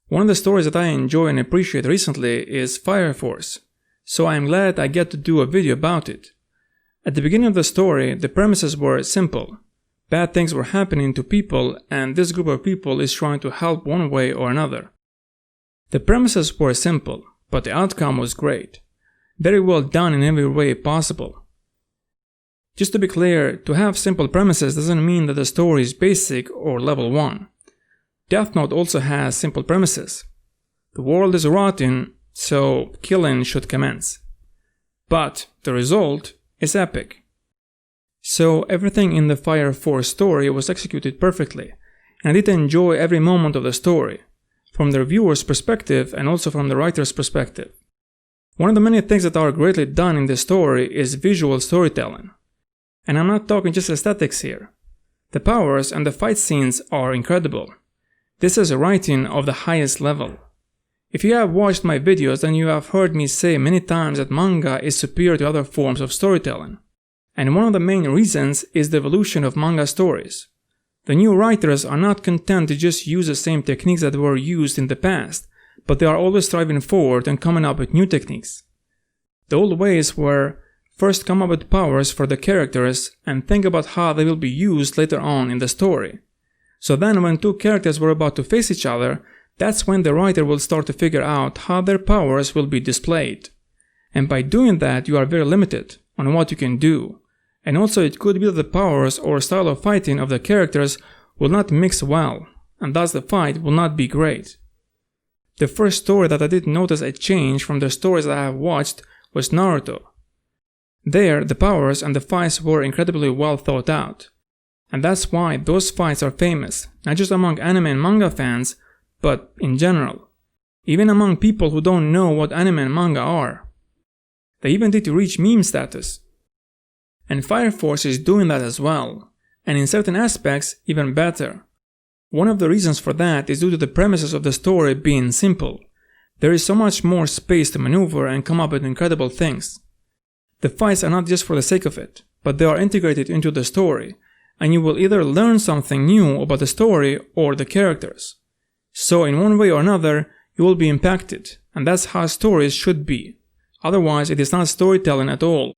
One of the stories that I enjoy and appreciate recently is Fire Force, so I am glad I get to do a video about it. At the beginning of the story, the premises were simple. Bad things were happening to people, and this group of people is trying to help one way or another. The premises were simple, but the outcome was great. Very well done in every way possible. Just to be clear, to have simple premises doesn't mean that the story is basic or level 1. Death Note also has simple premises. The world is rotten, so killing should commence. But the result is epic. So everything in the Fire Force story was executed perfectly, and I did enjoy every moment of the story, from the viewer's perspective and also from the writer's perspective. One of the many things that are greatly done in this story is visual storytelling. And I'm not talking just aesthetics here. The powers and the fight scenes are incredible. This is a writing of the highest level. If you have watched my videos, then you have heard me say many times that manga is superior to other forms of storytelling. And one of the main reasons is the evolution of manga stories. The new writers are not content to just use the same techniques that were used in the past, but they are always striving forward and coming up with new techniques. The old ways were first come up with powers for the characters and think about how they will be used later on in the story. So then when two characters were about to face each other, that's when the writer will start to figure out how their powers will be displayed. And by doing that, you are very limited on what you can do. And also it could be that the powers or style of fighting of the characters will not mix well, and thus the fight will not be great. The first story that I did notice a change from the stories that I have watched was Naruto. There, the powers and the fights were incredibly well thought out. And that's why those fights are famous, not just among anime and manga fans, but in general. Even among people who don't know what anime and manga are. They even did reach meme status. And Fire Force is doing that as well, and in certain aspects even better. One of the reasons for that is due to the premises of the story being simple. There is so much more space to maneuver and come up with incredible things. The fights are not just for the sake of it, but they are integrated into the story, and you will either learn something new about the story or the characters. So in one way or another, you will be impacted, and that's how stories should be. Otherwise, it is not storytelling at all.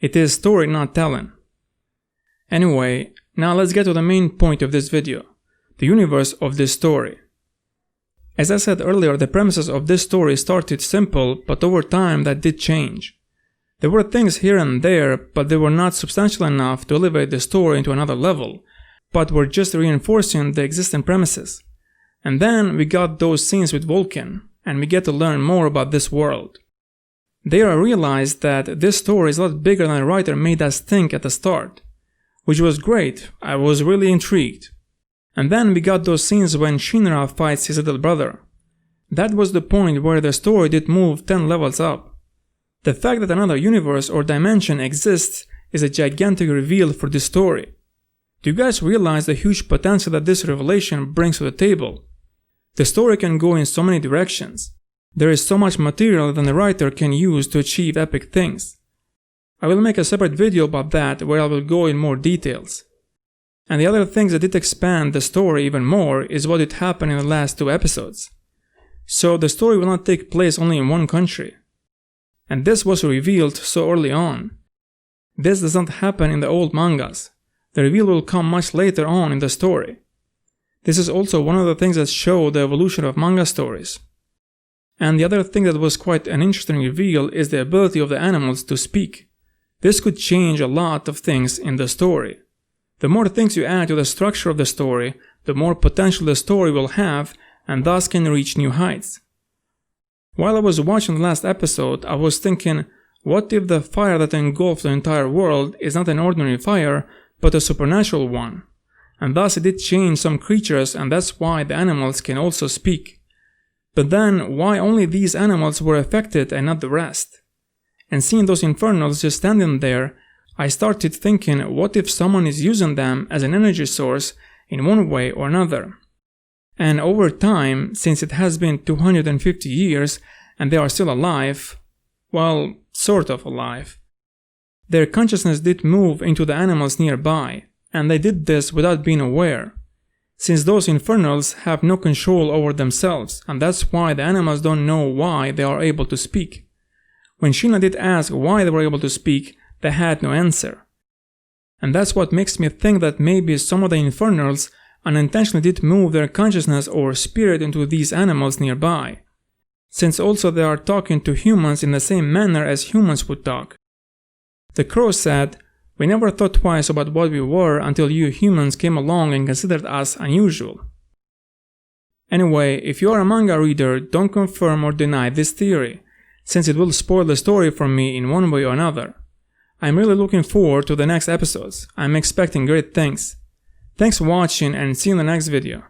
It is story not telling. Anyway, now let's get to the main point of this video, the universe of this story. As I said earlier, the premises of this story started simple, but over time that did change. There were things here and there, but they were not substantial enough to elevate the story into another level, but were just reinforcing the existing premises. And then we got those scenes with Vulcan, and we get to learn more about this world. There I realized that this story is a lot bigger than the writer made us think at the start, which was great. I was really intrigued. And then we got those scenes when Shinra fights his little brother. That was the point where the story did move 10 levels up. The fact that another universe or dimension exists is a gigantic reveal for this story. Do you guys realize the huge potential that this revelation brings to the table? The story can go in so many directions. There is so much material that the writer can use to achieve epic things. I will make a separate video about that where I will go in more details. And the other things that did expand the story even more is what did happen in the last 2 episodes. So the story will not take place only in one country. And this was revealed so early on. This does not happen in the old mangas. The reveal will come much later on in the story. This is also one of the things that show the evolution of manga stories. And the other thing that was quite an interesting reveal is the ability of the animals to speak. This could change a lot of things in the story. The more things you add to the structure of the story, the more potential the story will have and thus can reach new heights. While I was watching the last episode, I was thinking, what if the fire that engulfed the entire world is not an ordinary fire, but a supernatural one? And thus it did change some creatures, and that's why the animals can also speak. But then, why only these animals were affected and not the rest? And seeing those infernals just standing there, I started thinking, what if someone is using them as an energy source in one way or another? And over time, since it has been 250 years and they are still alive, well, sort of alive, their consciousness did move into the animals nearby, and they did this without being aware. since those infernals have no control over themselves, and that's why the animals don't know why they are able to speak. When Sheena did ask why they were able to speak, they had no answer. And that's what makes me think that maybe some of the infernals unintentionally did move their consciousness or spirit into these animals nearby, since also they are talking to humans in the same manner as humans would talk. The crow said, "We never thought twice about what we were until you humans came along and considered us unusual." Anyway, if you are a manga reader, don't confirm or deny this theory, since it will spoil the story for me in one way or another. I'm really looking forward to the next episodes. I'm expecting great things. Thanks for watching and see you in the next video.